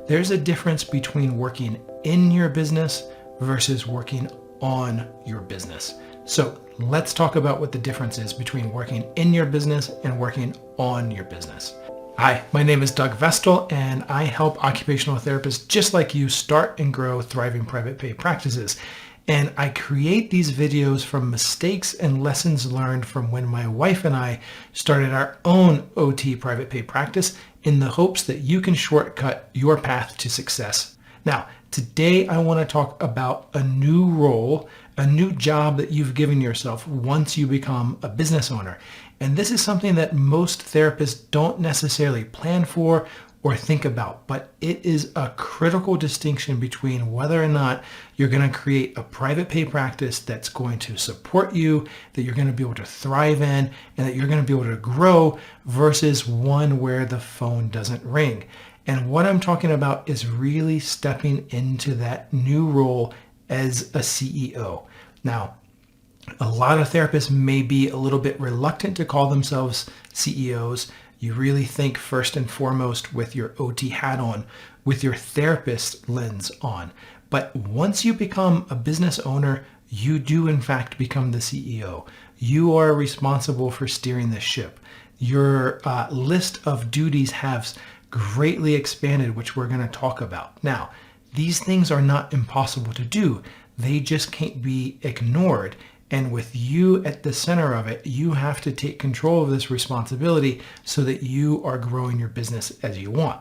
There's a difference between working in your business versus working on your business. So let's talk about what the difference is between working in your business and working on your business. Hi, my name is Doug Vestal, and I help occupational therapists just like you start and grow thriving private pay practices. And I create these videos from mistakes and lessons learned from when my wife and I started our own OT private pay practice in the hopes that you can shortcut your path to success. Now, today I want to talk about a new role, a new job that you've given yourself once you become a business owner. And this is something that most therapists don't necessarily plan for or think about, but it is a critical distinction between whether or not you're going to create a private pay practice that's going to support you, that you're going to be able to thrive in, and that you're going to be able to grow versus one where the phone doesn't ring. And what I'm talking about is really stepping into that new role as a CEO. Now, a lot of therapists may be a little bit reluctant to call themselves CEOs. You really think first and foremost with your OT hat on, with your therapist lens on. But once you become a business owner, you do in fact become the CEO. You are responsible for steering the ship. Your list of duties has greatly expanded, which we're going to talk about. Now, these things are not impossible to do. They just can't be ignored. And with you at the center of it, you have to take control of this responsibility so that you are growing your business as you want.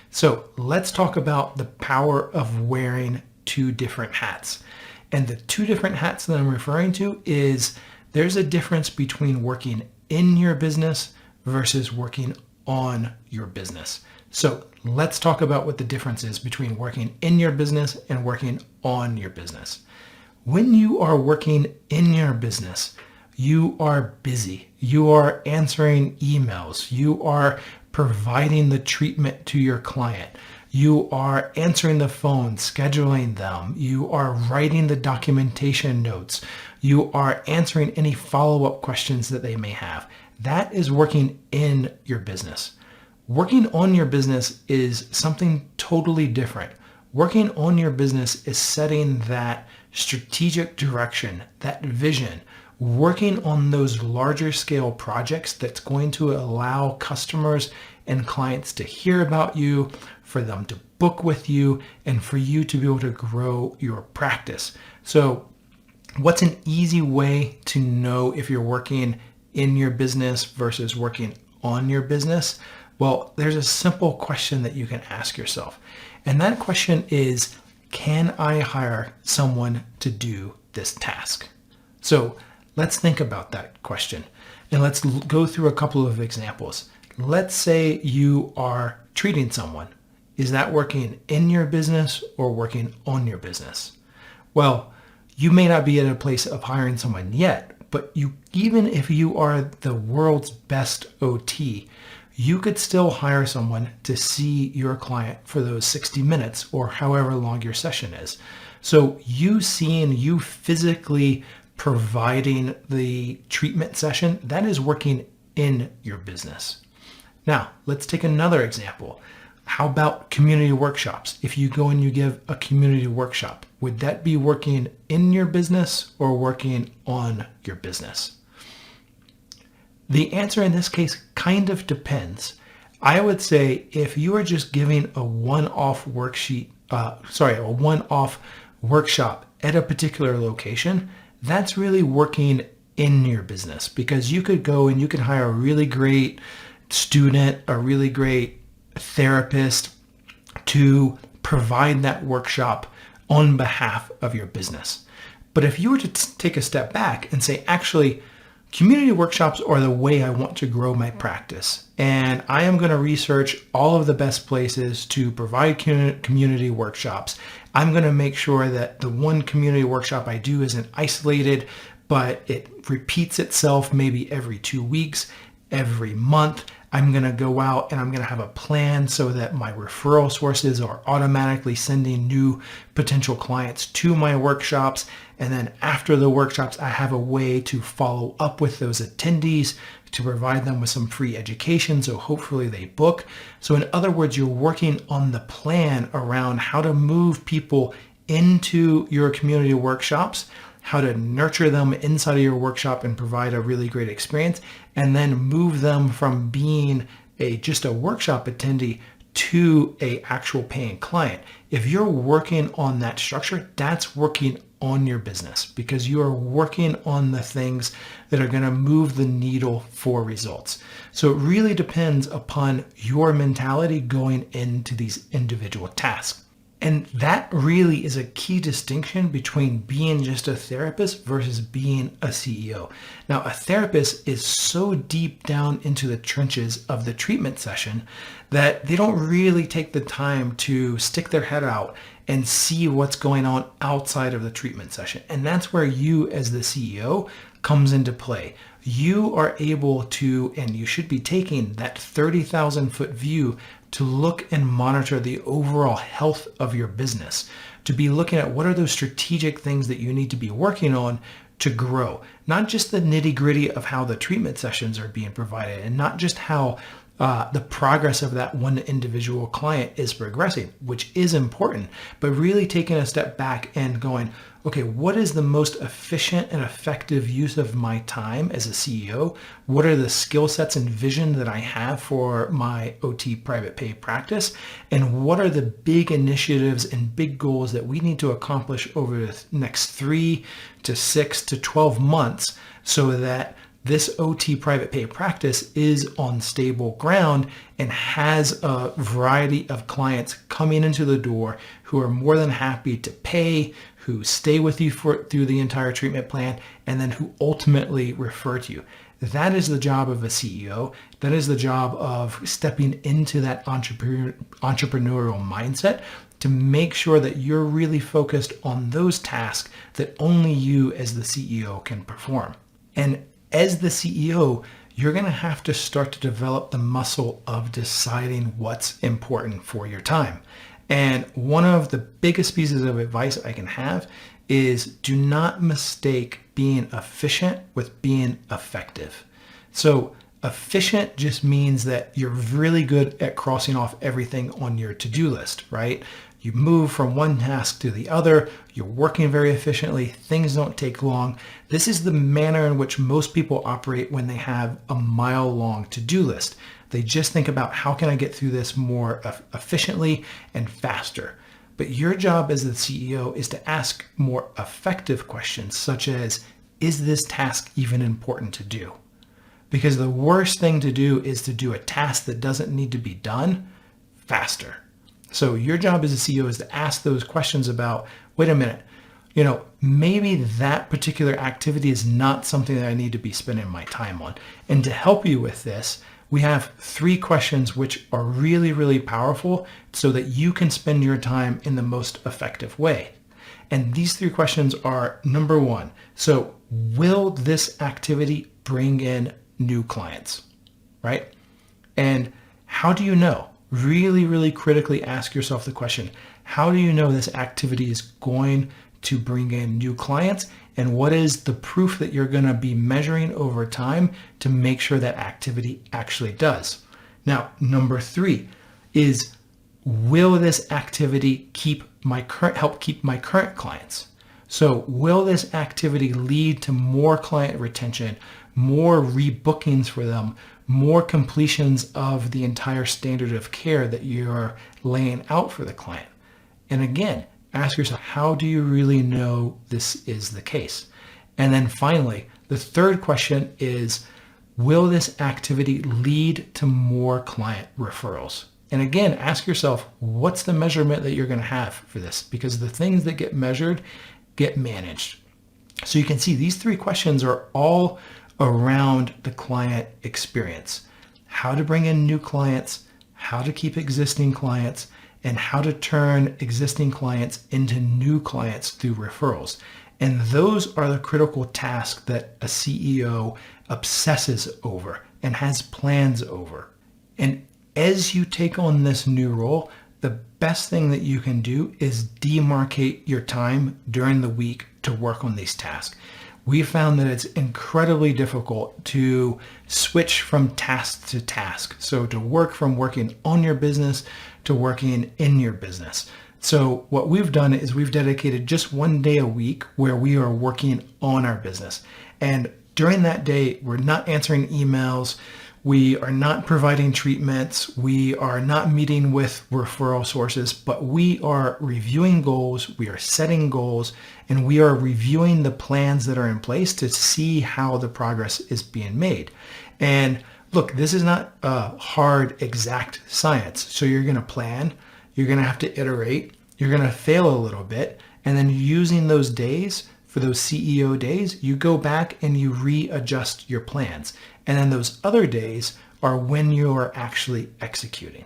So let's talk about the power of wearing two different hats. And the two different hats that I'm referring to is there's a difference between working in your business versus working on your business. So let's talk about what the difference is between working in your business and working on your business. When you are working in your business, you are busy. You are answering emails. You are providing the treatment to your client. You are answering the phone, scheduling them. You are writing the documentation notes. You are answering any follow-up questions that they may have. That is working in your business. Working on your business is something totally different. Working on your business is setting that strategic direction, that vision, working on those larger scale projects that's going to allow customers and clients to hear about you, for them to book with you, and for you to be able to grow your practice. So what's an easy way to know if you're working in your business versus working on your business? Well, there's a simple question that you can ask yourself. And that question is, can I hire someone to do this task? So let's think about that question. And let's go through a couple of examples. Let's say you are treating someone. Is that working in your business or working on your business? Well, you may not be at a place of hiring someone yet, but even if you are the world's best OT, you could still hire someone to see your client for those 60 minutes or however long your session is. So you physically providing the treatment session, that is working in your business. Now, let's take another example. How about community workshops? If you go and you give a community workshop, would that be working in your business or working on your business? The answer in this case kind of depends. I would say if you are just giving a one-off workshop at a particular location, that's really working in your business, because you could go and you could hire a really great student, a really great therapist to provide that workshop on behalf of your business. But if you were to take a step back and say, actually, community workshops are the way I want to grow my practice, and I am going to research all of the best places to provide community workshops. I'm going to make sure that the one community workshop I do isn't isolated, but it repeats itself maybe every 2 weeks, every month. I'm going to go out and I'm going to have a plan so that my referral sources are automatically sending new potential clients to my workshops. And then after the workshops, I have a way to follow up with those attendees to provide them with some free education, so hopefully they book. So in other words, you're working on the plan around how to move people into your community workshops, how to nurture them inside of your workshop and provide a really great experience, and then move them from being just a workshop attendee to a actual paying client. If you're working on that structure, that's working on your business, because you are working on the things that are going to move the needle for results. So it really depends upon your mentality going into these individual tasks. And that really is a key distinction between being just a therapist versus being a CEO. Now, a therapist is so deep down into the trenches of the treatment session that they don't really take the time to stick their head out and see what's going on outside of the treatment session. And that's where you as the CEO comes into play. You are able to, and you should be taking that 30,000 foot view to look and monitor the overall health of your business, to be looking at what are those strategic things that you need to be working on to grow, not just the nitty gritty of how the treatment sessions are being provided, and not just how the progress of that one individual client is progressing, which is important, but really taking a step back and going, okay, what is the most efficient and effective use of my time as a CEO? What are the skill sets and vision that I have for my OT private pay practice? And what are the big initiatives and big goals that we need to accomplish over the next 3 to 6 to 12 months so that this OT private pay practice is on stable ground and has a variety of clients coming into the door who are more than happy to pay, who stay with you through the entire treatment plan, and then who ultimately refer to you. That is the job of a CEO. That is the job of stepping into that entrepreneurial mindset to make sure that you're really focused on those tasks that only you as the CEO can perform. And as the CEO, you're going to have to start to develop the muscle of deciding what's important for your time. And one of the biggest pieces of advice I can have is do not mistake being efficient with being effective. So efficient just means that you're really good at crossing off everything on your to-do list, right? You move from one task to the other, you're working very efficiently, things don't take long. This is the manner in which most people operate when they have a mile-long to-do list. They just think about how can I get through this more efficiently and faster. But your job as the CEO is to ask more effective questions, such as, is this task even important to do? Because the worst thing to do is to do a task that doesn't need to be done faster. So your job as a CEO is to ask those questions about, wait a minute, maybe that particular activity is not something that I need to be spending my time on. And to help you with this, we have 3 questions which are really, really powerful so that you can spend your time in the most effective way. And these 3 questions are, number 1, so will this activity bring in new clients, right? And how do you know? Really, really critically ask yourself the question, how do you know this activity is going to bring in new clients? And what is the proof that you're going to be measuring over time to make sure that activity actually does? Now, number 3 is, will this activity help keep my current clients? So will this activity lead to more client retention, more rebookings for them, more completions of the entire standard of care that you're laying out for the client? And again, ask yourself, how do you really know this is the case? And then finally, the 3rd question is, will this activity lead to more client referrals? And again, ask yourself, what's the measurement that you're going to have for this? Because the things that get measured get managed. So you can see these 3 questions are all around the client experience. How to bring in new clients, how to keep existing clients, and how to turn existing clients into new clients through referrals. And those are the critical tasks that a CEO obsesses over and has plans over. And as you take on this new role, the best thing that you can do is demarcate your time during the week to work on these tasks. we found that it's incredibly difficult to switch from task to task. So to work from working on your business to working in your business. So what we've done is we've dedicated just one day a week where we are working on our business. And during that day, we're not answering emails. We are not providing treatments. We are not meeting with referral sources, but we are reviewing goals. We are setting goals, and we are reviewing the plans that are in place to see how the progress is being made. And look, this is not a hard, exact science. So you're going to plan, you're going to have to iterate, you're going to fail a little bit, and then using those days, for those CEO days, you go back and you readjust your plans. And then those other days are when you're actually executing.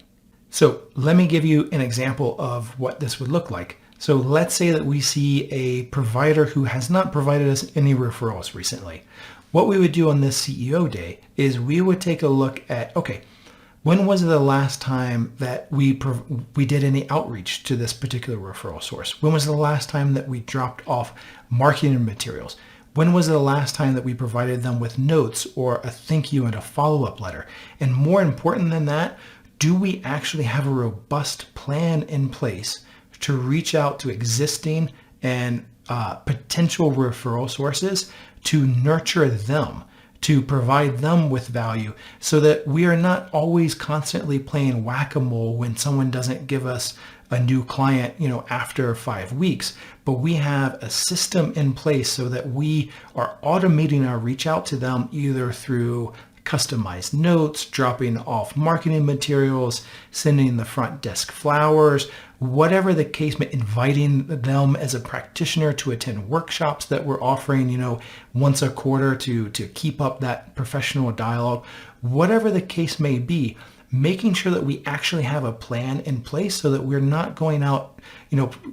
So let me give you an example of what this would look like. So let's say that we see a provider who has not provided us any referrals recently. What we would do on this CEO day is we would take a look at, okay, when was the last time that we did any outreach to this particular referral source? When was the last time that we dropped off marketing materials? When was the last time that we provided them with notes or a thank you and a follow-up letter? And more important than that, do we actually have a robust plan in place to reach out to existing and potential referral sources to nurture them, to provide them with value so that we are not always constantly playing whack-a-mole when someone doesn't give us a new client, after 5 weeks, but we have a system in place so that we are automating our reach out to them either through customized notes, dropping off marketing materials, sending the front desk flowers, whatever the case may, inviting them as a practitioner to attend workshops that we're offering, once a quarter to keep up that professional dialogue, whatever the case may be, making sure that we actually have a plan in place so that we're not going out,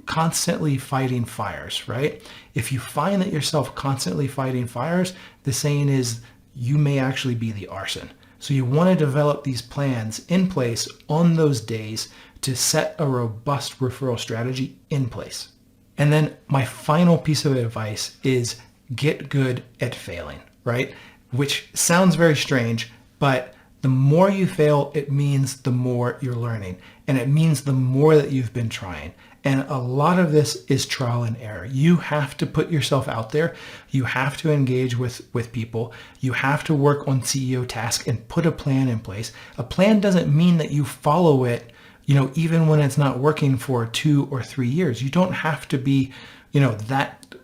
constantly fighting fires, right? If you find that yourself constantly fighting fires, the saying is you may actually be the arson. So you want to develop these plans in place on those days to set a robust referral strategy in place. And then my final piece of advice is get good at failing, right? Which sounds very strange, but the more you fail, it means the more you're learning. And it means the more that you've been trying. And a lot of this is trial and error. You have to put yourself out there. You have to engage with people. You have to work on CEO tasks and put a plan in place. A plan doesn't mean that you follow it, even when it's not working for 2 or 3 years. You don't have to be, that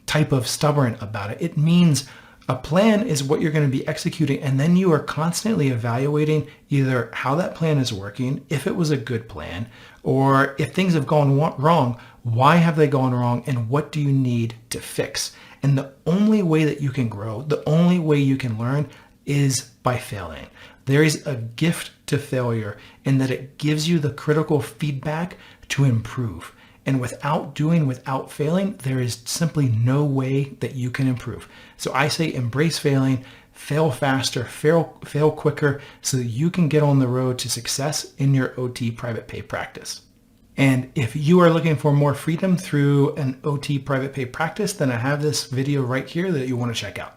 type of stubborn about it. It means a plan is what you're going to be executing, and then you are constantly evaluating either how that plan is working, if it was a good plan, or if things have gone wrong, why have they gone wrong, and what do you need to fix? And the only way that you can grow, the only way you can learn is by failing. There is a gift to failure in that it gives you the critical feedback to improve. And without failing, there is simply no way that you can improve. So I say embrace failing, fail faster, fail quicker so that you can get on the road to success in your OT private pay practice. And if you are looking for more freedom through an OT private pay practice, then I have this video right here that you want to check out.